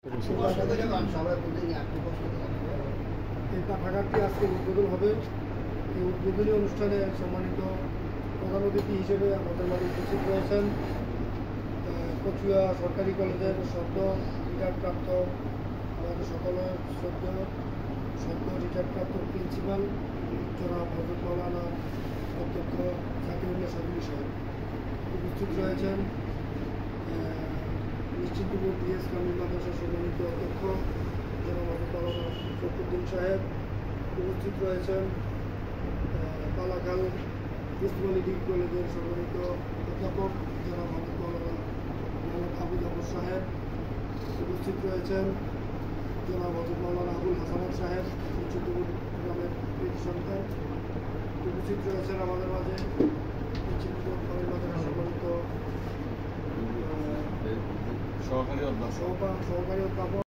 এই পাঠাগারটি আজকে উদ্বোধন হবে। এই উদ্বোধনী অনুষ্ঠানে সম্মানিত প্রধান অতিথি হিসেবে আমাদের মাঝে উপস্থিত রয়েছেন কচুয়া সরকারি কলেজের সদ্য রিটায়ারপ্রাপ্ত আমাদের সকলের সদ্য রিটায়ারপ্রাপ্ত প্রিন্সিপাল জনাব হযরত মাওলানা অধ্যক্ষ জাকিরুল্লাহ সাদুলী সাহেব। উপস্থিত রয়েছেন নিশ্চিন্তপুর ডিএস কামিল মাদ্রাসার সম্মানিত অধ্যক্ষ জনাব হযরত মাওলানা ফখরুদ্দিন সাহেব। উপস্থিত রয়েছেন পালাখাল ইসলামী ডিগ্রি কলেজের সম্মানিত অধ্যাপক জনাব হযরত মাওলানা আবু জাফর সাহেব। উপস্থিত রয়েছেন জনাব হযরত মাওলানা আবুল হাসান সাহেব, নিশ্চিন্তপুর গ্রামের কৃতি সন্তান। উপস্থিত রয়েছেন আমাদের মাঝে নিশ্চিন্তপুর কামিল মাদ্রাসার সম্মানিত সহকারী অধ্যাপক